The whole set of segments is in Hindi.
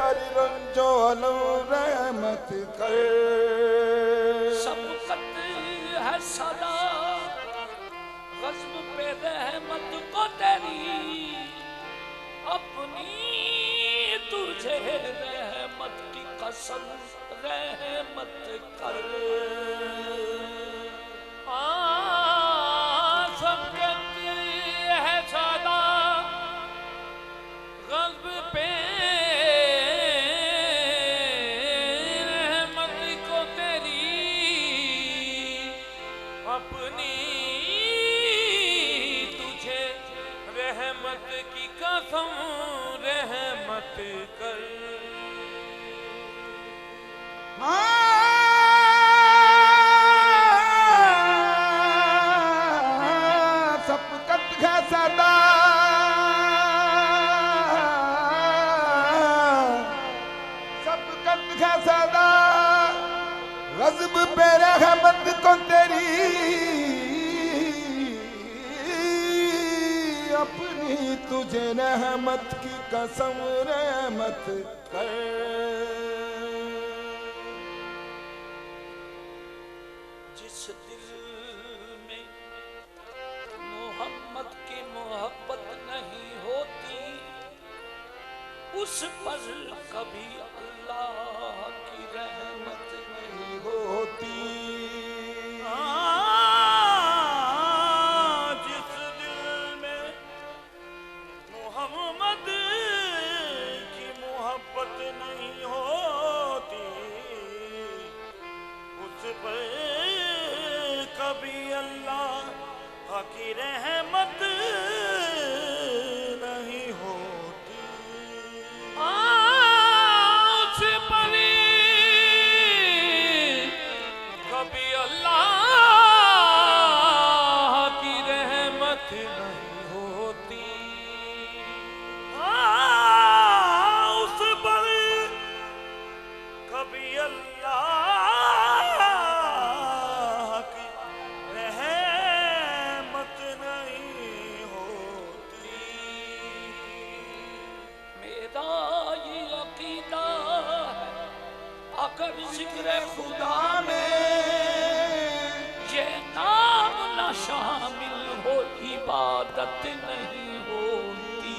कर रंजो अलो रहमत कर। सबकत है सदा गज़्ब पे रहमत को तेरी, अपनी तुझे रहमत की कसम रहमत कर। सबकत है सदा गज़्ब पे रहमत को तेरी, अपनी तुझे रहमत की कसम रहमत कर। सबकत है सदा सबकत है सदा गज़्ब पे रहमत को तेरी, अपनी तुझे रहमत की कसम रहमत कर। जिस दिल में मोहम्मद की मोहब्बत नहीं होती, उस पर कभी अल्लाह की रहमत नहीं होती। जिस दिल में मोहम्मद की मोहब्बत नहीं होती, उस पर कभी अल्लाह की रहमत नहीं होती। उस पर कभी अल्लाह की रहमत नहीं होती। उस पर कभी अल्लाह की रहमत नहीं होती। मेरा ये अकीदा है, अगर जिक्र खुदा में ये नाम न शामिल हो, इबादत नहीं होती।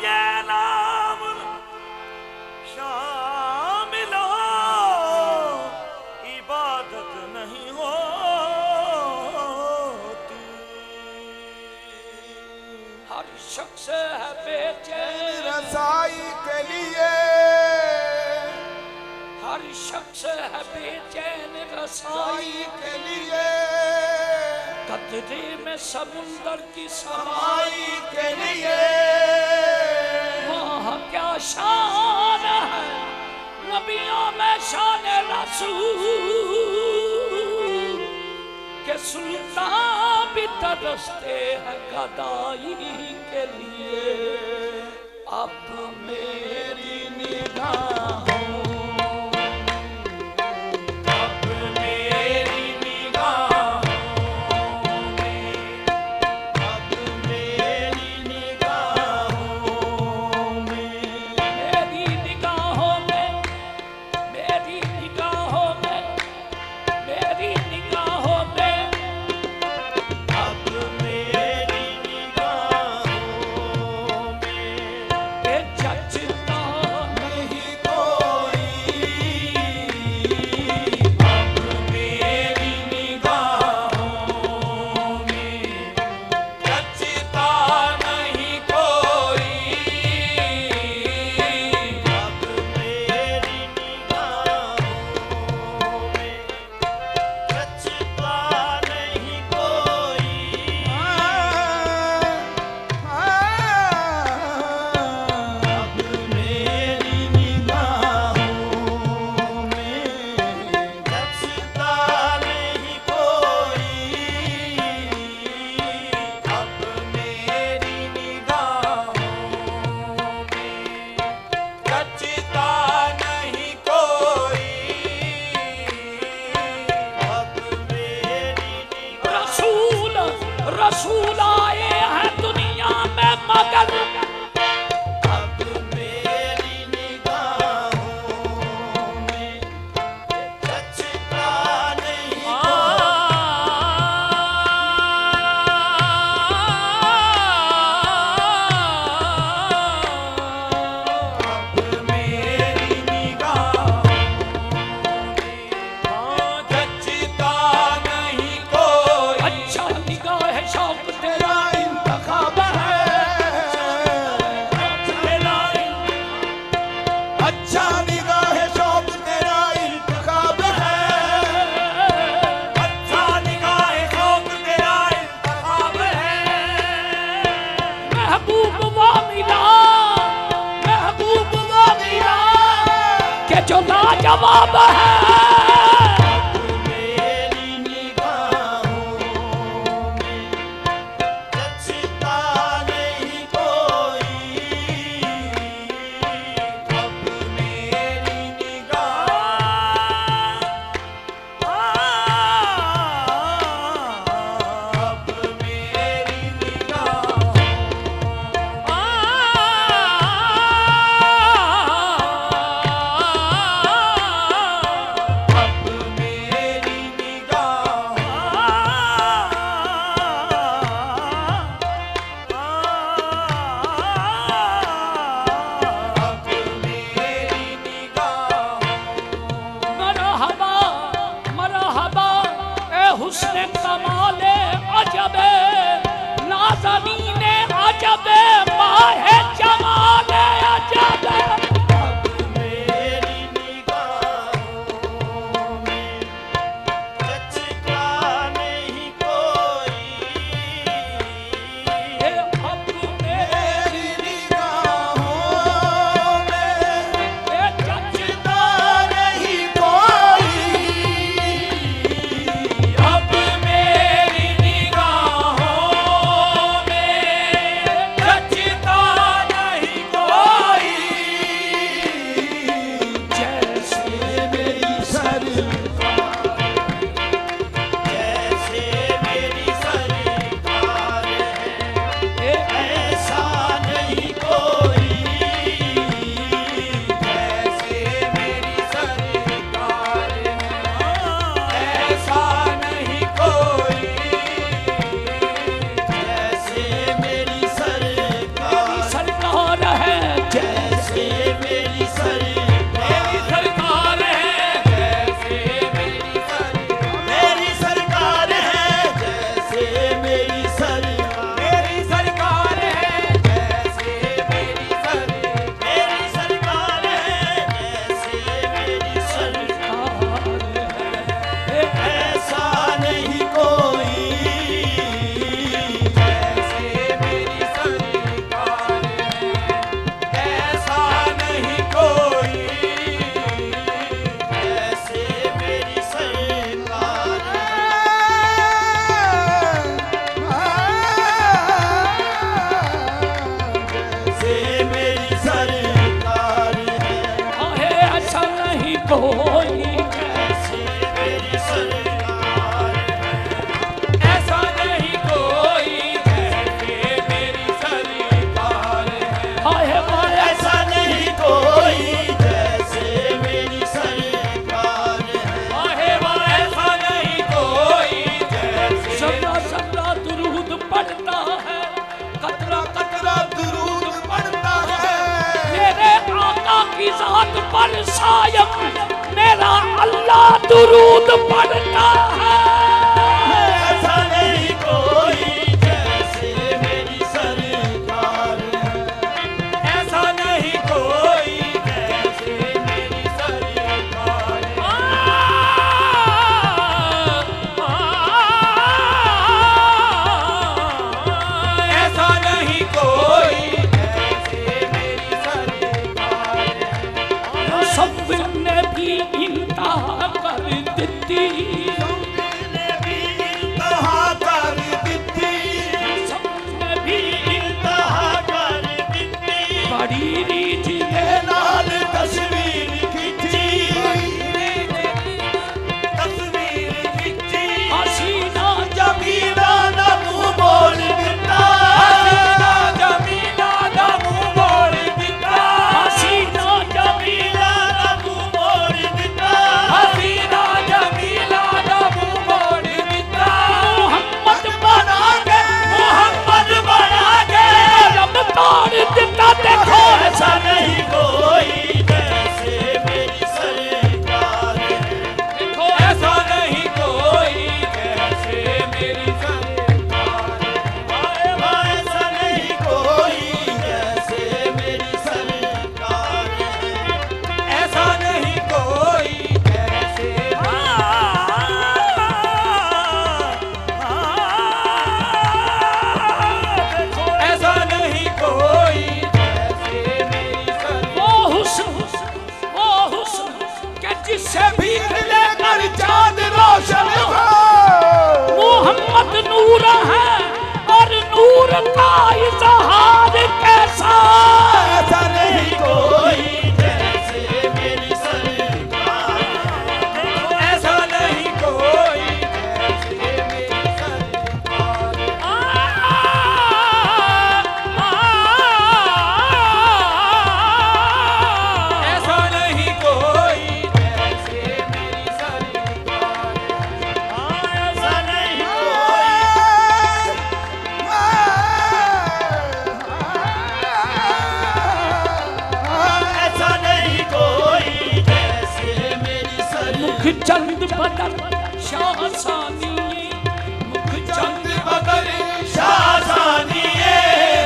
ये नाम शामिल हो, इबादत नहीं होती। हर शख्स है बेचैन रसाई के लिए, हर शख्स है बेचैन रसाई के लिए, कतरे में समुंदर की समाई के लिए। वहाँ क्या शान है नबियों में शान रसूल, के सुल्तान भी तरसते हैं गदाई के लिए। अब मेरी निगाहों कोई महबूब वो मिला, महबूब वो मिला कि जो लाजवाब है। हुस्न कमाले अजबे नाज़नीने अजबे माहे जमाले अजबे। अब मेरी निगाहों में जचता नहीं कोई, अब मेरी निगाहों में जचता नहीं कोई, अब मेरी निगाहों में जचता नहीं कोई। जैसे मेरी जैसे मेरी सरकार है ऐसा नहीं कोई, जैसे मेरी सरकार है ऐसा नहीं कोई, जैसे मेरी सरकार सरकार है, जैसे मेरी मेरी सरकार है, जैसे मेरी सरकार है, जैसे मेरी सरकार, मेरी सरकार है, जैसे मेरी सरकार है, जैसे मेरी सरकार है ऐसा नहीं कोई, जैसे मेरी सरकार है ऐसा नहीं कोई, जैसे मेरी सरकार है। जैसे मेरी सरकार है आहे ऐसा नहीं कोई। जैसे मेरी सरकार है ऐसा नहीं कोई, जैसे मेरी सरकार है। हाय हाय ऐसा नहीं कोई, जैसे मेरी सरकार है हाय हाय ऐसा नहीं कोई, जैसे सदा सदा दुरूद पढ़ता है, कतरा कतरा दुरूद पढ़ता है, मेरे आका की जात पर शायद मेरा अल्लाह दुरूद पढ़ता है। ऐसा नहीं कोई, जैसे मेरी सरकार है ऐसा नहीं कोई, जैसे मेरी सरकार है ऐसा नहीं कोई, जैसे मेरी सरकार है। सब ने भी इंतहा कर दी, चंद बदर शाह सानिए मुख चंद बदर शाहजानिए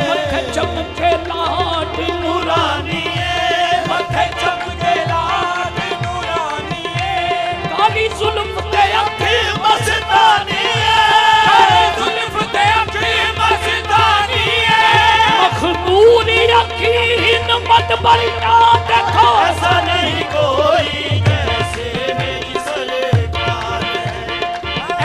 मथे चमके लाड नूरानिए मथे चमके लाड नूरानिए काली जुल्फ ते अखी मस्तानिए जुल्फ ते अखी मस्तानिए मखमूरी अखी मत बलिया देखो ऐसा नहीं कोई जैसे मेरी सरकार है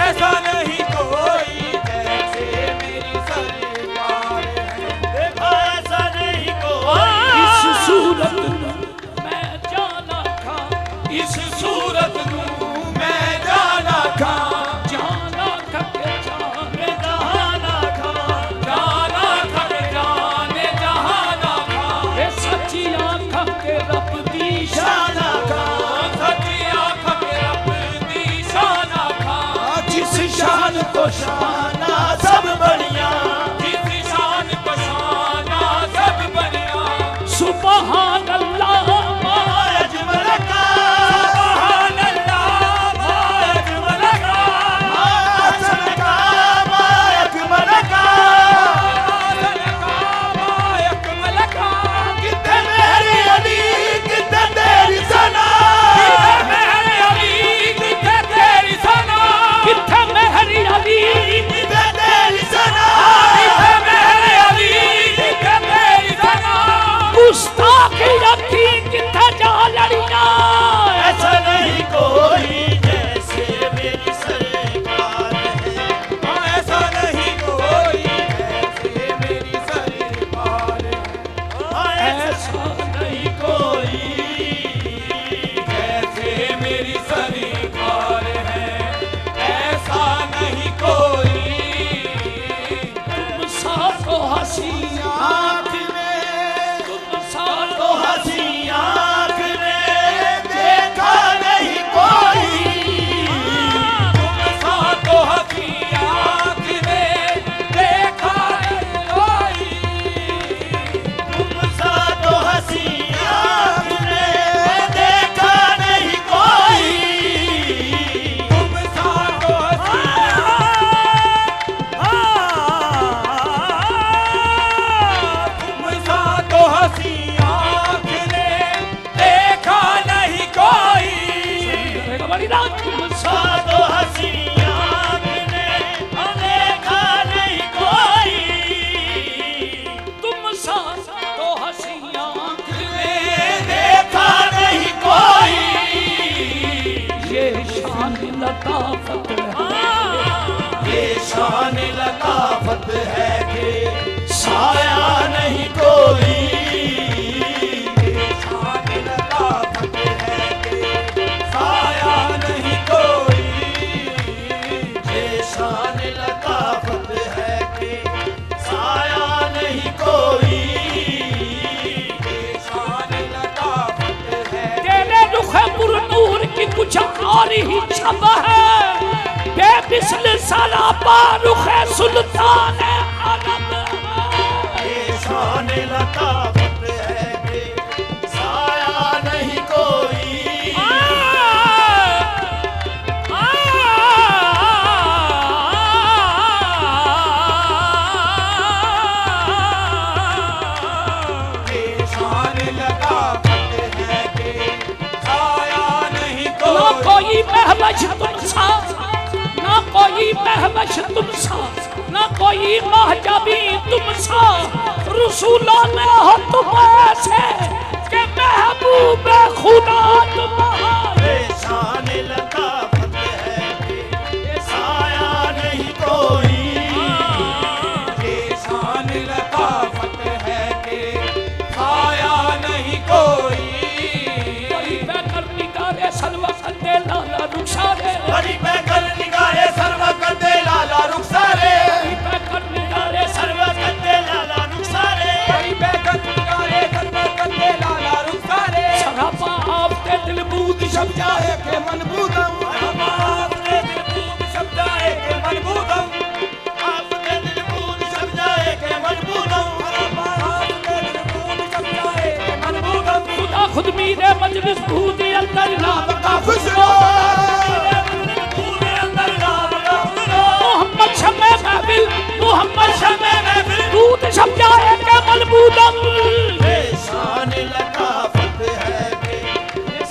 ऐसा नहीं कोई जैसे मेरी सरकार है देखो ऐसा नहीं कोई इस सूरत नूं मैं जाना खा इस सूरत नूं मैं जाना खा जाना खके जाने जहाना खा जाना खा जाने जहाना खा ए सच्ची आँखां के रब दी शाना खा सच्ची आँख के रब दी शाना खा जिस शान को शाना सब बढ़िया जिस शान को शाना सब बढ़िया सुबहान अल्लाह अजमल का सुभान अल्लाह अजमल का हसन का अकमल का हसन का अकमल का कितने मेरे अली कितने तेरी सना कितने मेरे अली कितने तेरी सना किथे मेहरी अली कितने तेरी सना कितने मेरे अली कितने तेरी सना गुस्ताखी रखी किथे जा लड़िया ऐसा नहीं कोई जैसे मेरी सरकार है ऐसा नहीं कोई जैसे मेरी सरकार है ऐसा नहीं कोई जैसे मेरी सरकार है ऐसा नहीं कोई तुम सा तो हसी आँख में तुम सा तो हंसी आँख ने देखा नहीं कोई तुम सा तो हंसी आँख ने देखा नहीं कोई तुम सा तो हंसी आँख ने देखा नहीं कोई तुम सा तो तुम सा तो हंसी आँख ने देखा नहीं कोई बड़ी रात तुम सा सा तो हंसी आँख ने देखा नहीं कोई तुम सा तो हसी आँख ने देखा नहीं कोई ये शान लताफत है ये शान लताफत है कि साया नहीं कोई ये शान लताफत है कि साया नहीं कोई ये शान लताफत है कि साया नहीं कोई ये शान लताफत है तेरे रुख पुरनूर की कुछ और ही छब है बेमिसल सरापा रुख सुल्तान अरब ये शान लताफत है कि साया नहीं कोई ये शान लताफत है कि साया नहीं ना कोई कोई महबश तुम सा ना कोई महबश तुम सा ना कोई महजबी तुम सा रसूलों में हो तुम ऐसे के महबूब खुदा तुम्हारे ये शान लताफत है कि साया नहीं कोई ये शान लताफत है कि साया नहीं कोई बड़ी बेकर निगारे सलवा संदे लाला रुखसारे बड़ी पैकर निगाहे सर्व कंदे लाला रुखसारे बड़ी बेकर निगारे सर्व कंदे लाला रुखसारे बड़ी बेकर निगारे सर्व कंदे लाला रुखसारे सरापा आपके दिल बूद शब जाए के मनबूदम आपने दिल बूद शब्द आए के मनबूदम आपने दिल बूद शब्द आए के मनबूदम आपने दिल बूद शब्द आए के मनबूदम खुदा खुद मीरे मजलिस बूद अंदर नाम का खुशरो मोहम्मद शमे दूध समझाए के मलबूदम शान लताफत है कि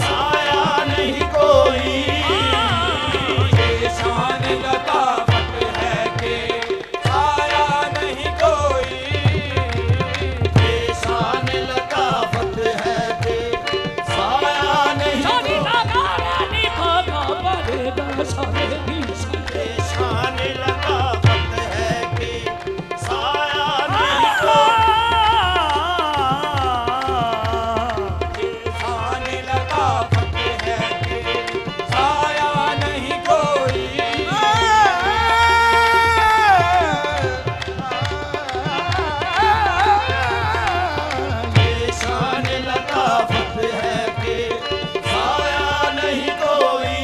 साया नहीं कोई शान लताफत है कि साया नहीं कोई शान लताफत है कि साया नहीं सारी नागारा निभागा पड़ेगा सारे भी शान लताफत है कि साया नहीं कोई शान लताफत है कि साया नहीं कोई शान लताफत है कि साया नहीं कोई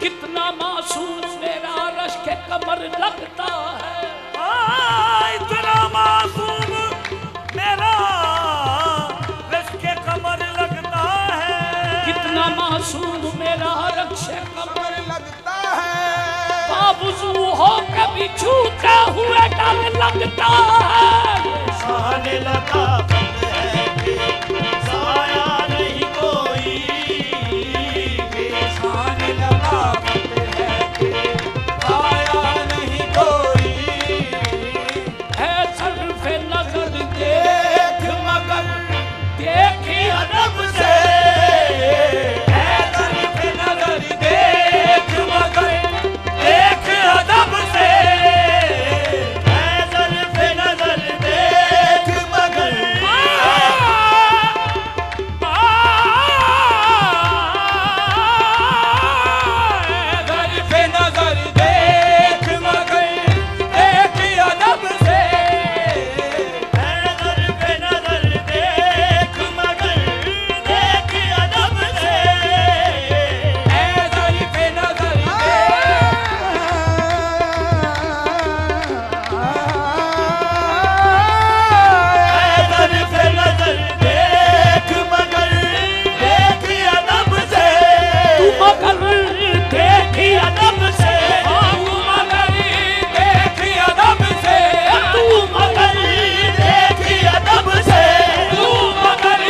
कितना मासूम मेरा रश के कमर लगता है इतना मासूम मेरा रश्के कमर लगता है कितना मासूम मेरा रश के कमर लगता है बावजू हो कभी छूते हुए डर लगता है शान लताफत है कि साया नहीं कोई शान लताफत है कि साया नहीं कोई है सरफे नजर देख मगर देखी अदब से है तरफ नजर देख मगर देख अदब से है तरफ नजर देख मगर तरफ नजर देख मगर देख अदब से है तरफ नजर देख मगर देख अदब से है तरफ नजर तरफ नजर देख मगर देख अदब से तू मगर देखी अदब से तू मगर देख अदब से तू मगर देख अदब से तू मगर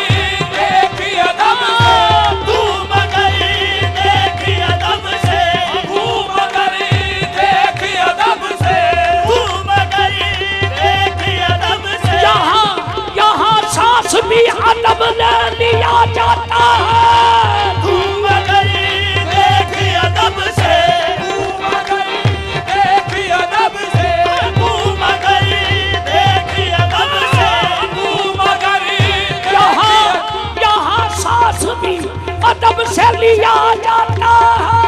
देख अदब से तू मगर देख अदब से तू मगर देख अदब से तू मगर देख अदब से यहाँ यहाँ सांस भी अदब ले लिया जाता है तू मगर देख अदब से तू मगर देख अदब से तू मगर देख अदब से तू मगर यहाँ यहाँ सांस भी अदब से लिया जाता है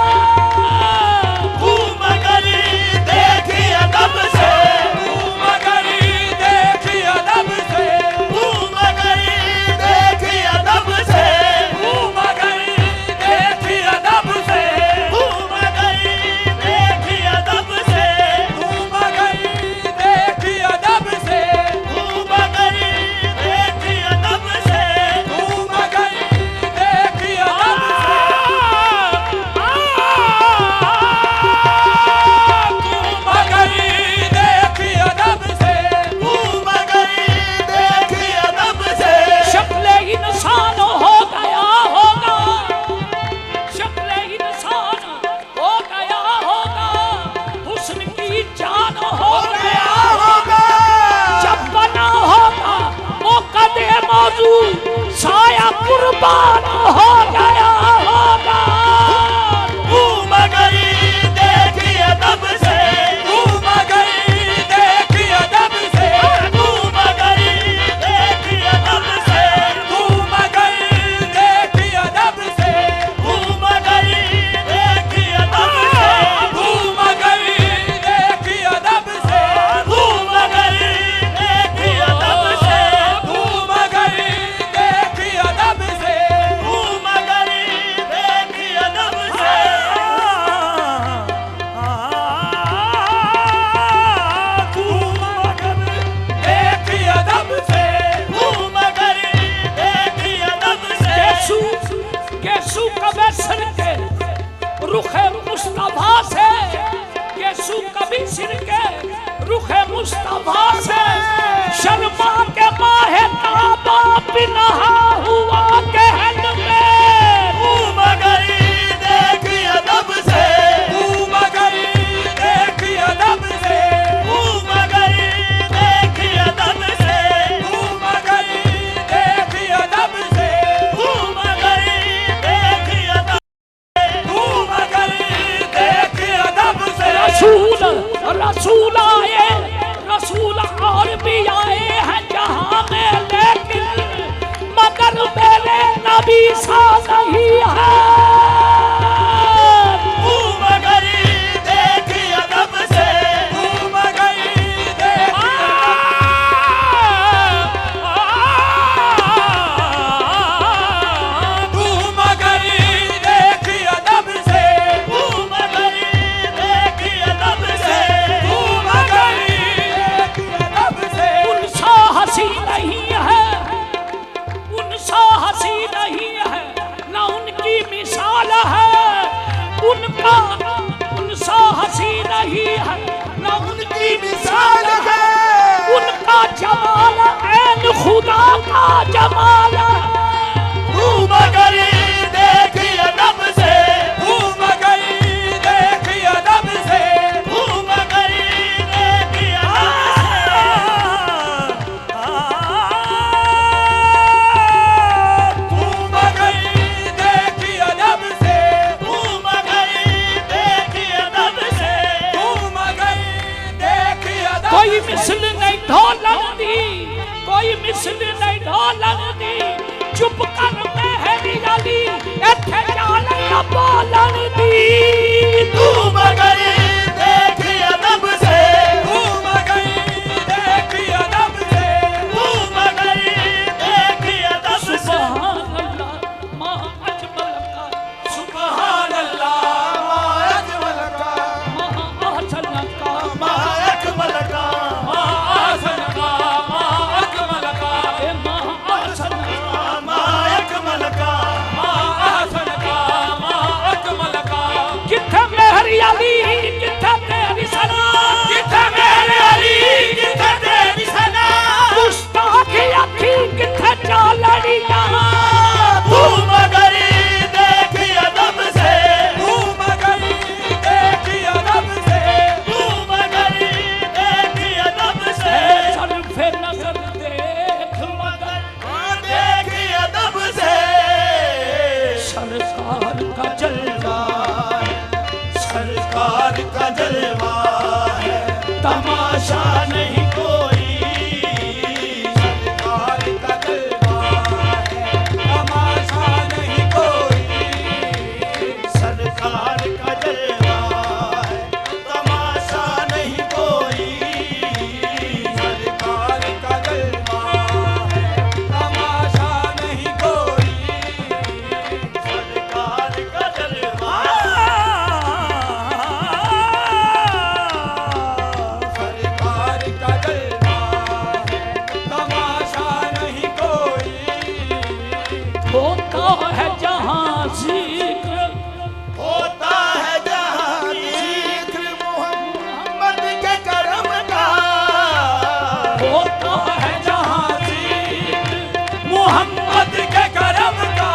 तू मगर देख अदब से तू मगर देख अदब से तू मगर देख अदब से तू मगर देख अदब से तू मगर देख अदब से तू मगर देख अदब से तू मगर देख अदब से तू मगर देख अदब से मुस्तफा से शर्मा के माहे ताबा बिना हुआ कहन में घूम गई देख अदब से, घूम गई देख अदब से, घूम गई देख अदब से, घूम गई देख अदब से, घूम गई देख अदब से, घूम गई देख अदब से। रसूल रसूल आए, रसूल और भी आए हैं जहां में, लेकिन मगर मेरे नबी सा नहीं है। घूम गई देख अदब से, घूम गई देख घूम गई देख अदब से, घूम गई देख अदब से, घूम गई देख अदब से। उनसा हंसी नहीं है, उनसा हंसी नहीं है, ना उनकी मिसाल है। उनका उनसा हंसी नहीं है, ना उनकी मिसाल है। उनका जमाल ऐन खुदा का जमाल है। घूम गई देख अदब से, घूम गई देख अदब से, घूम गई देख घूम गई देख अदब से, घूम गई देख अदब से, घूम गई देख अदब। कोई मिसल नहीं ढोलन दी, कोई मिसल नहीं ढोलन दी। चुप कर मेहरी अली इत्थे जान ना बोलन दी। घूम गई देख अदब से, घूम गई देख अदब से, घूम गई देख अदब से। सुभान अल्लाह मां अजमल का, सुभान अल्लाह मां अजमल का, मां अहसन का, मां अकमल का, मां आसन का, मां अकमल का, ए मां अहसन का। मां अकमल का, मां आसन का, मां अकमल का। किथे मेहरी अली किथे तेरी सना, किथे मेरे अली किथे तेरी सना, मुस्ताक अखी किथे चालड़िया। घूम गई देख अदब से, घूम गई देख अदब से, घूम गई देख अदब से। सरफे नजर देख मगर देख अदब से। सरकार का जलवा, सरकार का जलवा है, तमाशा नहीं कोई। सरकार का जलवा है, तमाशा नहीं कोई। सरकार का जलवा है, तमाशा नहीं कोई। सरकार का जलवा है, तमाशा नहीं कोई। सरकार का जलवा, सरकार का जलवा है, तमाशा नहीं कोई। होता है जहां जिक्र, होता है जहां जिक्र मोहम्मद के करम का, होता है जहां जिक्र मोहम्मद के करम का।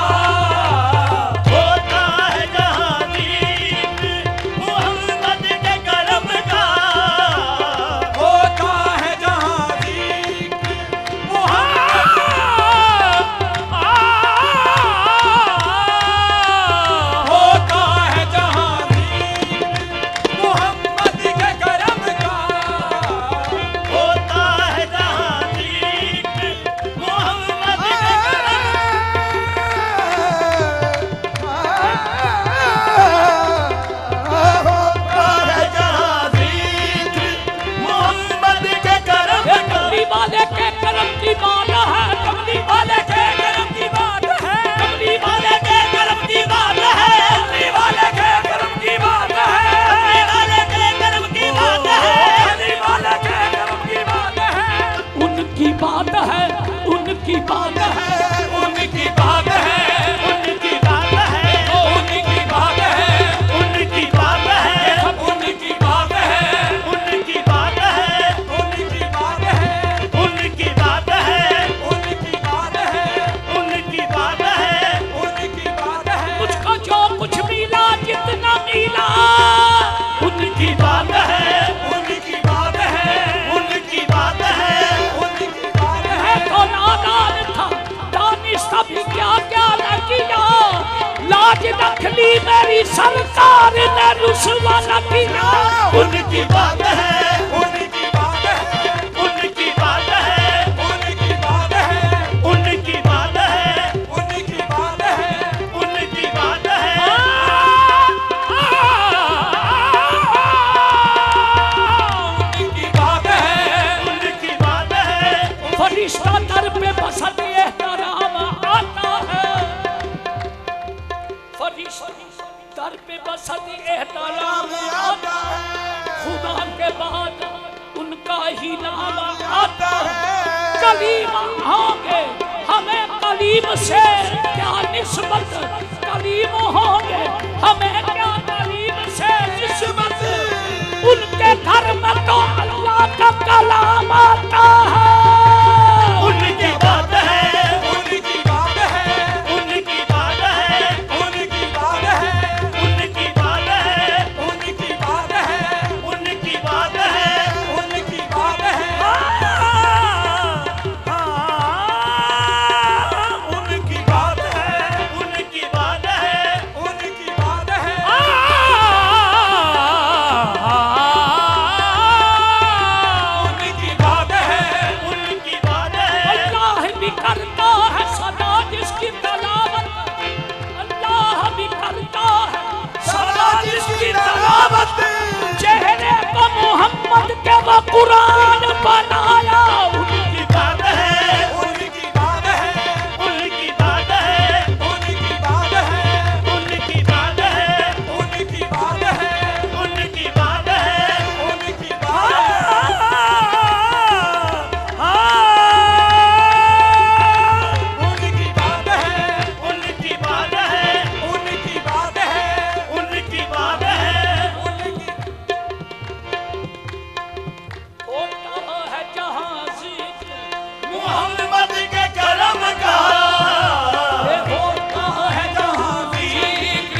होता है जहां जिक्र मोहम्मद के करम का। होता है जहां जिक्र मोहम्मद, होता है जहां जिक्र मोहम्मद के करम का। होता है जहां जिक्र मोहम्मद के होता है जहां जिक्र मोहम्मद के करम का। कमली वाले के करम की बात है, कमली वाले के करम की बात है, कमली वाले के करम की बात है, कमली वाले के करम की बात है, कमली वाले के करम की बात है, कमली वाले के करम की बात है। उनकी बात है, उनकी बात है, उनकी बात है, उनकी बात है, उनकी बात है, उनकी बात है, उनकी बात है, उनकी बात है, देख ली मेरी सरकार ने रुसवा न किया। उनकी बात है, उनकी बात है, उनकी बात है, उनकी बात है, उनकी बात है, उनकी बात है, उनकी बात है। उनकी बात है, उनकी बात है। फरिश्ता दर पे बसत एहतराम आता है, फरिश्ता दर पे बसत एहतराम आता है। खुदा के बाद उनका ही नाम आता है। कलीम होंगे हमें कलीम से क्या निस्बत, कलीम होंगे हमें क्या कलीम से निस्बत। उनके घर में तो अल्लाह का कलाम आता है। उनकी बात है, उनकी बात है, उनकी बात है, उनकी बात है, उनकी बात है, उनकी बात है, उनकी बात है, उनकी बात है। उनकी बात है, उनकी बात है, उनकी बात है। उनकी बात है, उनकी बात है। अल्लाह भी करता है सदा जिसकी तलावत, अल्लाह भी करता है सदा जिसकी तलावत। चेहरे को मोहम्मद के वो कुरान बनाया। उनकी बात है, उनकी बात है, उनकी बात है, उनकी बात है, उनकी बात है, उनकी बात है, उनकी बात है, उनकी बात उनकी बात है, उनकी बात है, उनकी बात है, उनकी बात है, उनकी होता है जहां जिक्र मोहम्मद के करम का। होता है जहां जिक्र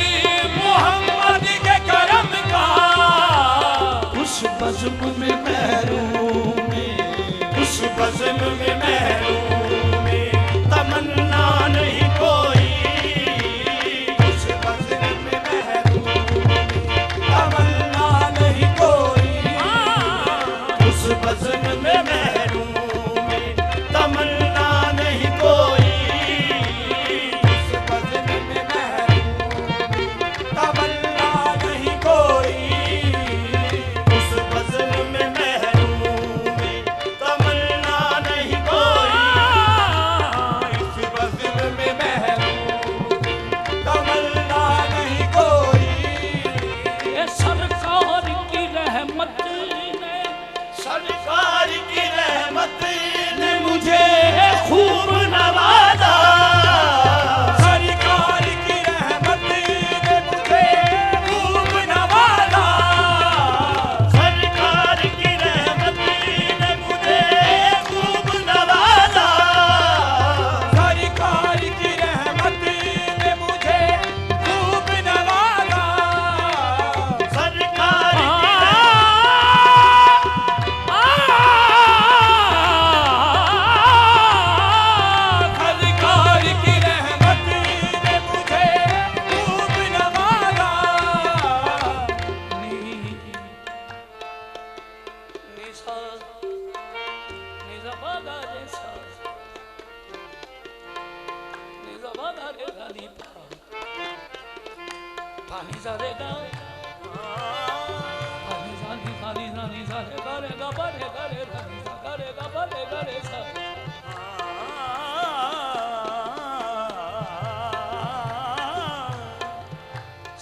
मोहम्मद के करम का। उस बज़्म में महरूम उस बज़्म में महरूम तमन्ना नहीं कोई। उस बज़्म में महरूम तमन्ना नहीं कोई। उस बज़्म में महरूम तमन्ना नहीं कोई। उस बज़्म में महरूम तमन्ना नहीं कोई। उस बज़्म में महरूम तमन्ना नहीं कोई। इस बज़्म में महरूम तमन्ना नहीं कोई। ये सरकार की रहमत ने, सरकार की रहमत ने मुझे खूब नवाजा। सरकार की रहमत ने मुझे खूब नवाजा। सरकार की रहमत ने मुझे खूब नवाजा। सरकार की रहमत ने मुझे खूब नवाजा। सरकार सरकार की रहमत ने मुझे खूब नवाजा। निसा निसा बागा जैसा निसा बागा रे गाली पानी सारे गा पानी सानी सानी सानी सारे गारे गा बारे गारे सानी सा गारे गा बारे गारे सा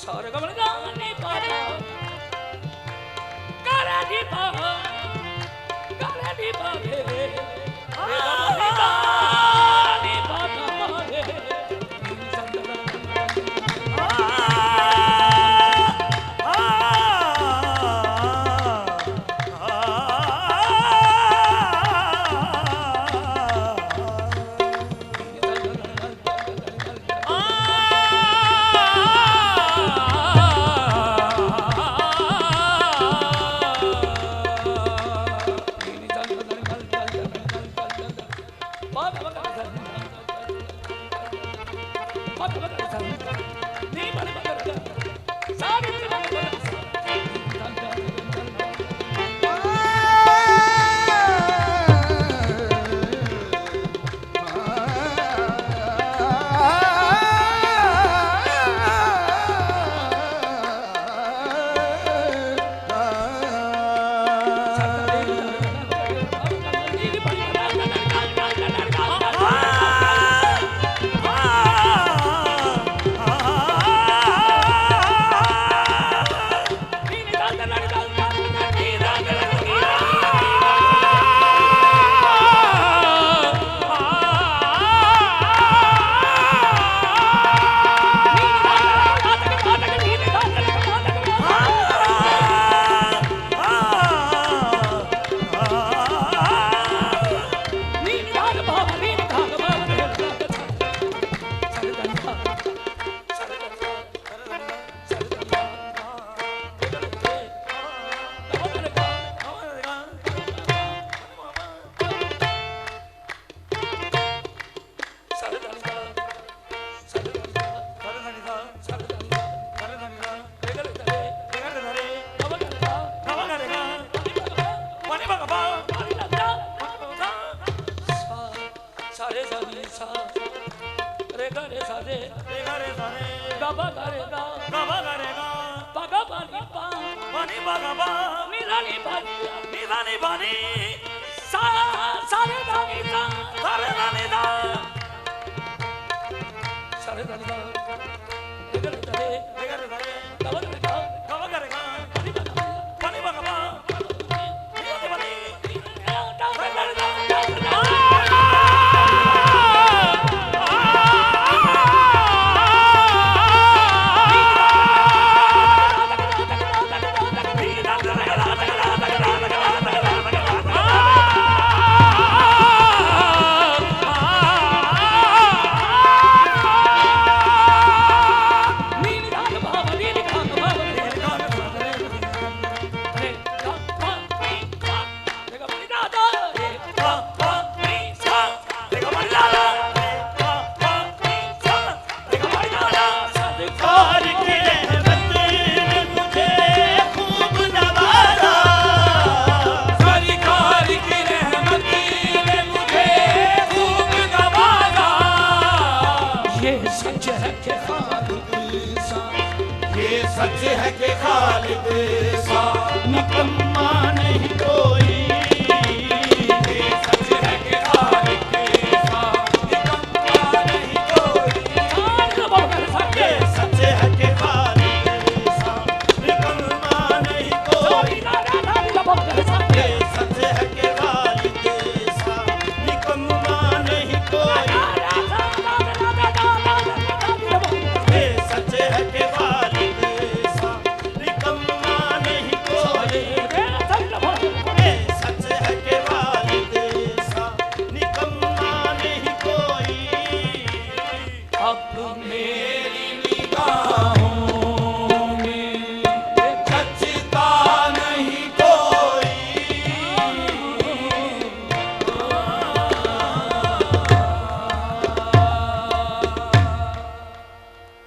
सारे गा बारे गाने पारा गारे दी पारा गारे दी पारे गारे गाने पारा पारे नहीं रे सारी सा रे गा रे सा रे गा बा गा रे गा पा गा बा नी पा नी रा नी बा नी सा सा रे गा नी सा सा रे गा नी सा सा रे गा नी सा रे गा रे सा रे गा बा रे गा पानी बा गा बा सच है कि खालिद सा निकम्मा नहीं कोई